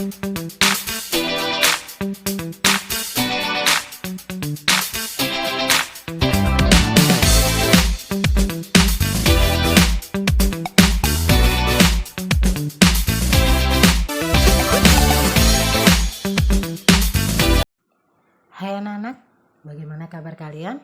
Hai anak-anak, bagaimana kabar kalian?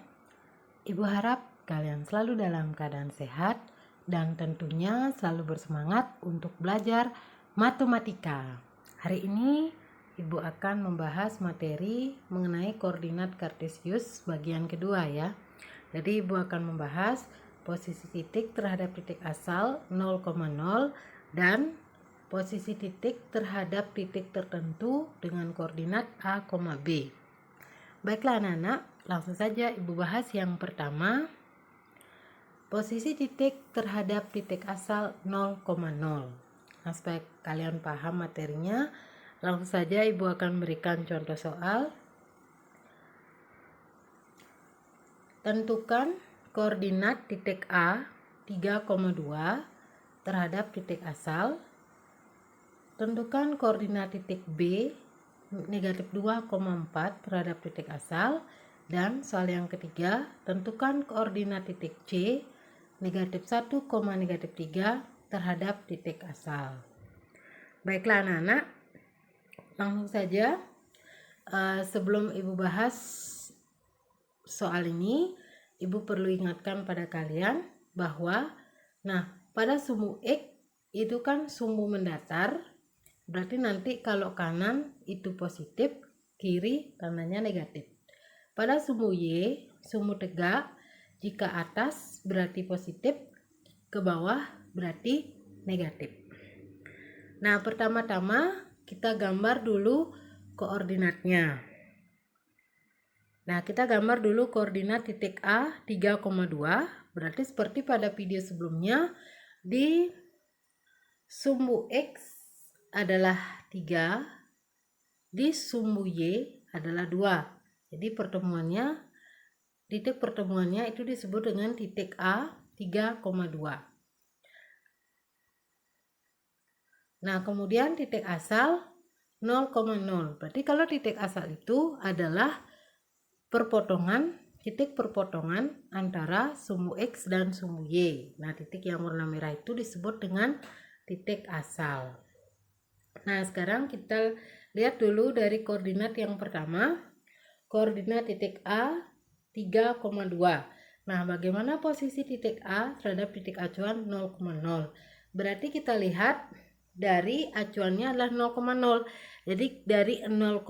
Ibu harap kalian selalu dalam keadaan sehat dan tentunya selalu bersemangat untuk belajar matematika. Hari ini Ibu akan membahas materi mengenai koordinat kartesius bagian kedua ya. Jadi Ibu akan membahas posisi titik terhadap titik asal 0,0 dan posisi titik terhadap titik tertentu dengan koordinat A, B. Baiklah anak-anak, langsung saja Ibu bahas yang pertama. Posisi titik terhadap titik asal 0,0. Nah, supaya kalian paham materinya, langsung saja Ibu akan berikan contoh soal. Tentukan koordinat titik A 3,2 terhadap titik asal. Tentukan koordinat titik B negatif 2,4 terhadap titik asal. Dan soal yang ketiga, tentukan koordinat titik C negatif 1, negatif 3 terhadap titik asal. Baiklah anak-anak, langsung saja sebelum Ibu bahas soal ini, Ibu perlu ingatkan pada kalian bahwa pada sumbu X itu kan sumbu mendatar. Berarti nanti kalau kanan itu positif, kiri tandanya negatif. Pada sumbu Y, sumbu tegak, jika atas berarti positif, ke bawah berarti negatif. Nah, pertama-tama kita gambar dulu koordinatnya. Nah, kita gambar dulu koordinat titik A 3,2, berarti seperti pada video sebelumnya, di sumbu X adalah 3, di sumbu Y adalah 2. Jadi titik pertemuannya itu disebut dengan titik A 3,2. Nah, kemudian titik asal 0,0. Berarti kalau titik asal itu adalah titik perpotongan antara sumbu X dan sumbu Y. Nah, titik yang warna merah itu disebut dengan titik asal. Nah, sekarang kita lihat dulu dari koordinat yang pertama. Koordinat titik A 3,2. Nah, bagaimana posisi titik A terhadap titik acuan 0,0? Berarti kita lihat dari acuannya adalah 0,0. Jadi dari 0,0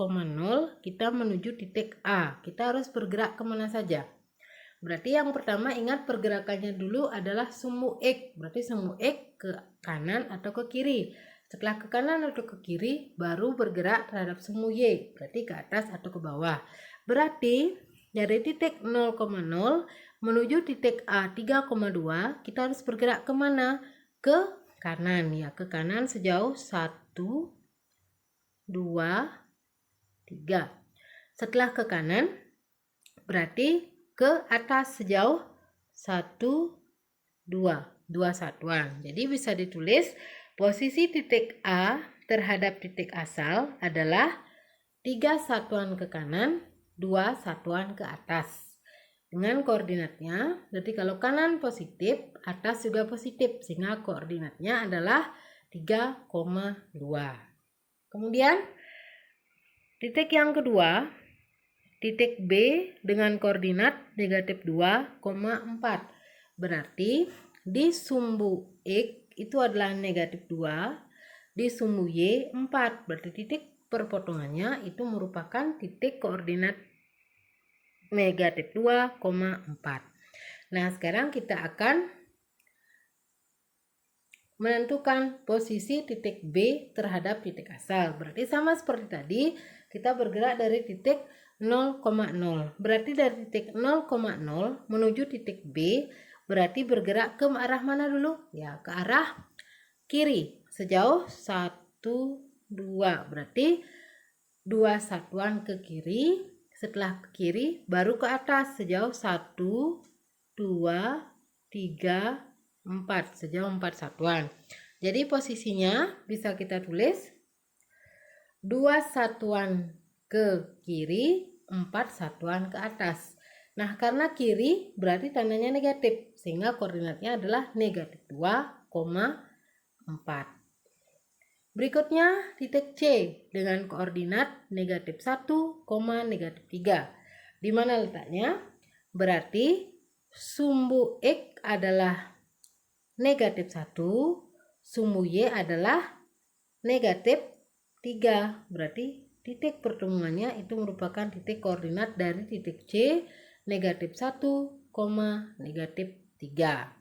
kita menuju titik A. Kita harus bergerak kemana saja? Berarti yang pertama ingat pergerakannya dulu adalah sumbu X. Berarti sumbu X ke kanan atau ke kiri. Setelah ke kanan atau ke kiri, baru bergerak terhadap sumbu Y, berarti ke atas atau ke bawah. Berarti dari titik 0,0 menuju titik A 3,2, kita harus bergerak kemana? Ke kanan ya, ke kanan sejauh 1, 2, 3. Setelah ke kanan, berarti ke atas sejauh 1, 2, 2 satuan. Jadi bisa ditulis posisi titik A terhadap titik asal adalah 3 satuan ke kanan, 2 satuan ke atas. Dengan koordinatnya, berarti kalau kanan positif, atas juga positif, sehingga koordinatnya adalah 3,2. Kemudian, titik yang kedua, titik B dengan koordinat negatif 2,4. Berarti di sumbu X itu adalah negatif 2, di sumbu Y 4. Berarti titik perpotongannya itu merupakan titik koordinat negatif 2,4. Nah, sekarang kita akan menentukan posisi titik B terhadap titik asal. Berarti sama seperti tadi, kita bergerak dari titik 0,0. Berarti dari titik 0,0 menuju titik B, berarti bergerak ke arah mana dulu? Ya, ke arah kiri sejauh 1, 2. Berarti 2 satuan ke kiri. Setelah ke kiri baru ke atas sejauh 1, 2, 3, 4. Sejauh 4 satuan. Jadi posisinya bisa kita tulis 2 satuan ke kiri, 4 satuan ke atas. Nah, karena kiri berarti tandanya negatif, sehingga koordinatnya adalah negatif 2,4. Berikutnya titik C dengan koordinat negatif 1, negatif 3. Di mana letaknya? Berarti sumbu X adalah negatif 1, sumbu Y adalah negatif 3. Berarti titik pertemuannya itu merupakan titik koordinat dari titik C negatif 1, negatif 3.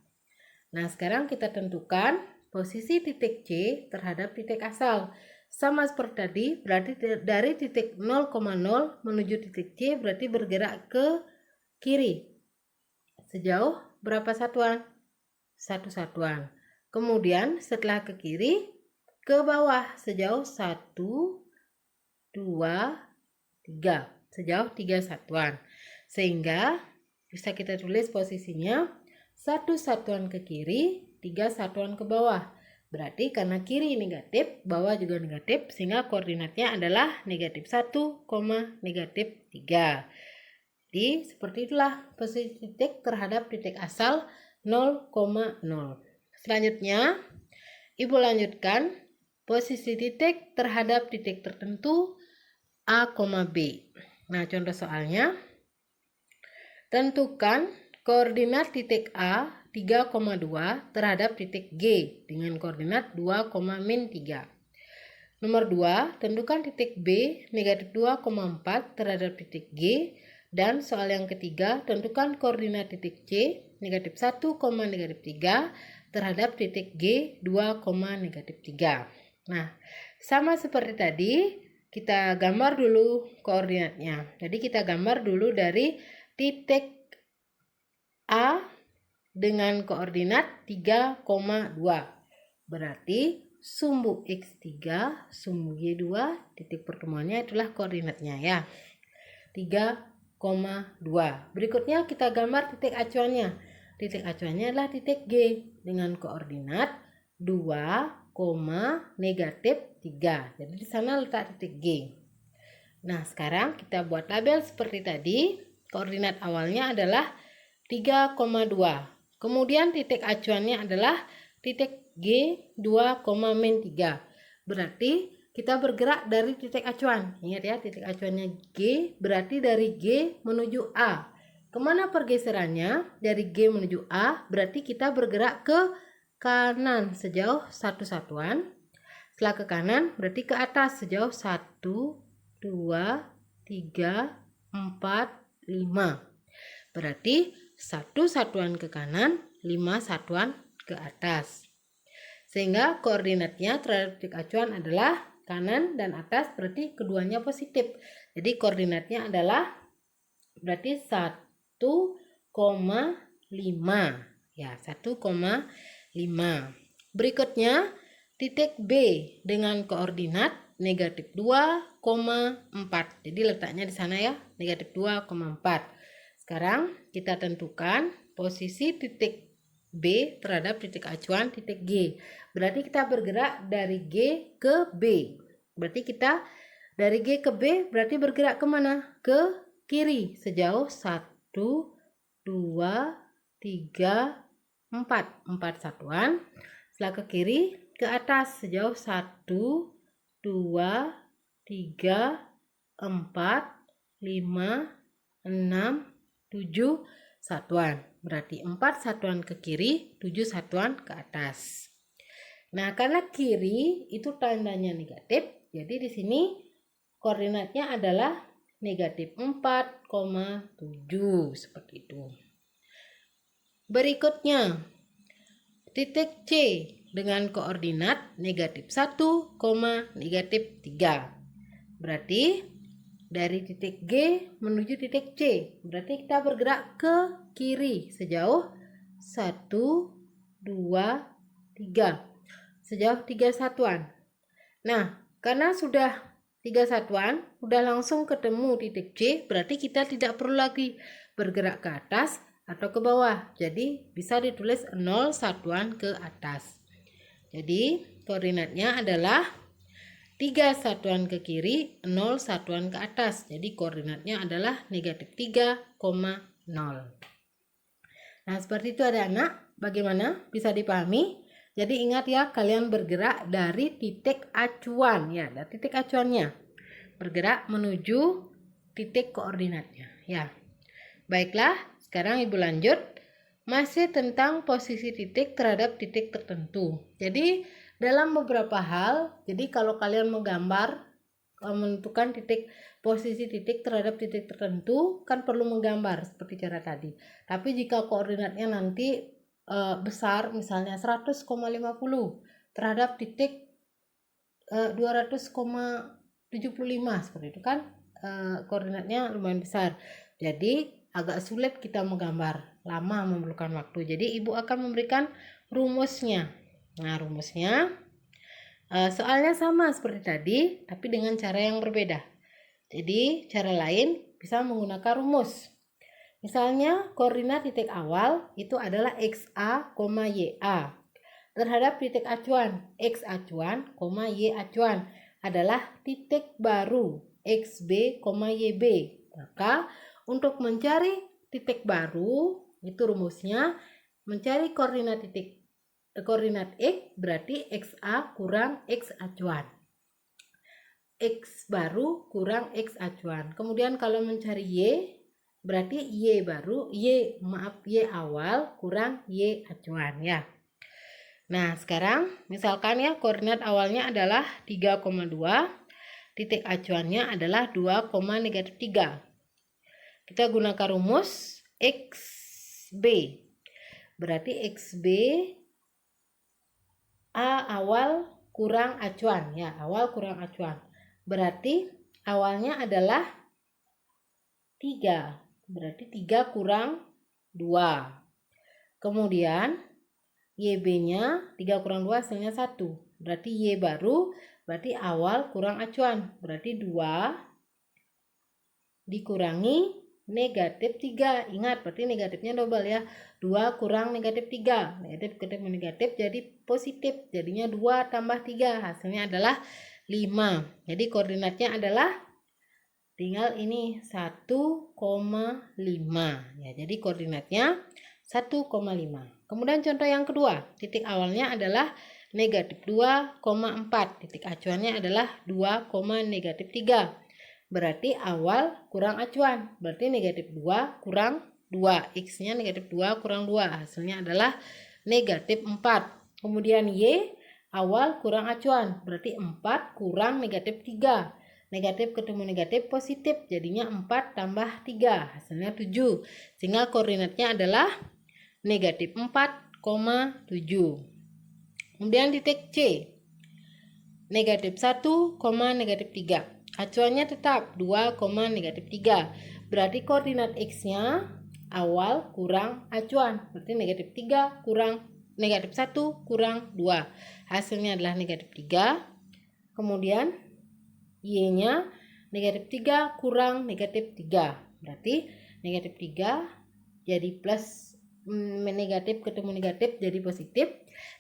Nah, sekarang kita tentukan posisi titik C terhadap titik asal. Sama seperti tadi, berarti dari titik 0,0 menuju titik C berarti bergerak ke kiri. Sejauh berapa satuan? 1 satuan. Kemudian setelah ke kiri, ke bawah sejauh 1, 2, 3. Sejauh 3 satuan. Sehingga bisa kita tulis posisinya 1 satuan ke kiri, 3 satuan ke bawah. Berarti karena kiri negatif, bawah juga negatif, sehingga koordinatnya adalah negatif 1, negatif 3. Jadi seperti itulah posisi titik terhadap titik asal 0,0. Selanjutnya, Ibu lanjutkan posisi titik terhadap titik tertentu A, B. Nah, contoh soalnya, tentukan koordinat titik A 3,2 terhadap titik G dengan koordinat 2,-3. Nomor 2, tentukan titik B negatif 2,4 terhadap titik G. Dan soal yang ketiga, tentukan koordinat titik C negatif 1, negatif 3 terhadap titik G 2, negatif 3. Nah, sama seperti tadi, kita gambar dulu koordinatnya. Jadi kita gambar dulu dari titik A dengan koordinat 3,2. Berarti sumbu X3, sumbu Y2, titik pertemuannya itulah koordinatnya ya. 3,2. Berikutnya kita gambar titik acuannya. Titik acuannya adalah titik G dengan koordinat 2, negatif 3. Jadi di sana letak titik G. Nah, sekarang kita buat label seperti tadi. Koordinat awalnya adalah 3,2. Kemudian titik acuannya adalah titik G 2,-3. Berarti kita bergerak dari titik acuan. Ingat ya, titik acuannya G, berarti dari G menuju A. Kemana pergeserannya? Dari G menuju A, berarti kita bergerak ke kanan sejauh 1 satuan. Setelah ke kanan, berarti ke atas sejauh 1, 2, 3, 4, 5. Berarti 1 satuan ke kanan, 5 satuan ke atas. Sehingga koordinatnya terhadap titik acuan adalah kanan dan atas, berarti keduanya positif. Jadi koordinatnya adalah berarti 1,5. Ya, 1,5. Berikutnya titik B dengan koordinat negatif 2,4. Jadi letaknya di sana ya, negatif 2,4. Sekarang kita tentukan posisi titik B terhadap titik acuan titik G. Berarti kita bergerak dari G ke B. Berarti kita dari G ke B berarti bergerak kemana? Ke kiri sejauh 1, 2, 3, 4. 4 satuan. Setelah ke kiri, ke atas sejauh 1, 2, 3, 4, 5, 6, 7 satuan. Berarti 4 satuan ke kiri, 7 satuan ke atas. Nah, karena kiri itu tandanya negatif, jadi di sini koordinatnya adalah negatif 4,7 seperti itu. Berikutnya, titik C dengan koordinat negatif 1, negatif 3. Berarti dari titik G menuju titik C. Berarti kita bergerak ke kiri sejauh 1, 2, 3. Sejauh 3 satuan. Nah, karena sudah 3 satuan, sudah langsung ketemu titik C, berarti kita tidak perlu lagi bergerak ke atas atau ke bawah. Jadi bisa ditulis 0 satuan ke atas. Jadi koordinatnya adalah 3 satuan ke kiri, 0 satuan ke atas. Jadi koordinatnya adalah negatif 3,0. Nah, seperti itu anak-anak. Bagaimana? Bisa dipahami? Jadi ingat ya, kalian bergerak dari titik acuan ya, dari titik acuannya. Bergerak menuju titik koordinatnya ya. Baiklah, sekarang Ibu lanjut. Masih tentang posisi titik terhadap titik tertentu. Jadi dalam beberapa hal, jadi kalau kalian menggambar, menentukan posisi titik terhadap titik tertentu, kan perlu menggambar seperti cara tadi. Tapi jika koordinatnya nanti besar, misalnya 100,50 terhadap titik 200,75 seperti itu kan, koordinatnya lumayan besar. Jadi agak sulit kita menggambar, lama memerlukan waktu. Jadi Ibu akan memberikan rumusnya. Nah, rumusnya soalnya sama seperti tadi, tapi dengan cara yang berbeda. Jadi cara lain bisa menggunakan rumus. Misalnya koordinat titik awal itu adalah XA, YA. Terhadap titik acuan, X acuan, Y acuan adalah titik baru XB, YB. Maka untuk mencari titik baru, itu rumusnya mencari koordinat X berarti XA kurang X acuan. X baru kurang X acuan. Kemudian kalau mencari Y, berarti Y awal kurang Y acuan ya. Nah, sekarang misalkan ya koordinat awalnya adalah 3,2, titik acuannya adalah 2,-3. Kita gunakan rumus XB. Berarti XB A awal kurang acuan ya, awal kurang acuan. Berarti awalnya adalah 3. Berarti 3 kurang 2. Kemudian YB-nya 3 kurang 2 hasilnya 1. Berarti Y baru, berarti awal kurang acuan. Berarti 2 dikurangi negatif 3. Ingat, berarti negatifnya double ya. 2 kurang negatif 3. Negatif ketemu negatif jadi positif. Jadinya 2 tambah 3. Hasilnya adalah 5. Jadi koordinatnya adalah tinggal ini 1,5. Ya, jadi koordinatnya 1,5. Kemudian contoh yang kedua, titik awalnya adalah negatif 2,4. Titik acuannya adalah 2,-3. Berarti awal kurang acuan. Berarti negatif 2 kurang 2. X-nya negatif 2 kurang 2. Hasilnya adalah negatif 4. Kemudian Y awal kurang acuan. Berarti 4 kurang negatif 3. Negatif ketemu negatif positif. Jadinya 4 tambah 3. Hasilnya 7. Sehingga koordinatnya adalah negatif 4,7. Kemudian titik C. Negatif 1,-3. Acuannya tetap 2,-3. Berarti koordinat X-nya awal kurang acuan. Berarti negatif 3 kurang negatif 1 kurang 2. Hasilnya adalah negatif 3. Kemudian Y-nya negatif 3 kurang negatif 3. Berarti negatif 3 jadi plus, negatif ketemu negatif jadi positif.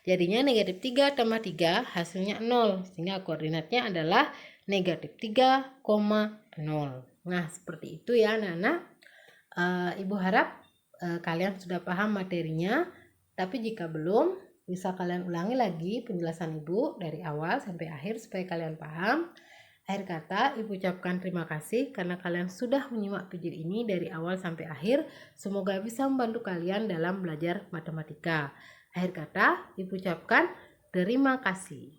Jadinya negatif 3 tambah 3 hasilnya 0. Sehingga koordinatnya adalah negatif 3,0. Nah, seperti itu ya anak-anak. Ibu harap kalian sudah paham materinya. Tapi jika belum, bisa kalian ulangi lagi penjelasan Ibu dari awal sampai akhir supaya kalian paham. Akhir kata, Ibu ucapkan terima kasih karena kalian sudah menyimak video ini dari awal sampai akhir. Semoga bisa membantu kalian dalam belajar matematika. Akhir kata, Ibu ucapkan terima kasih.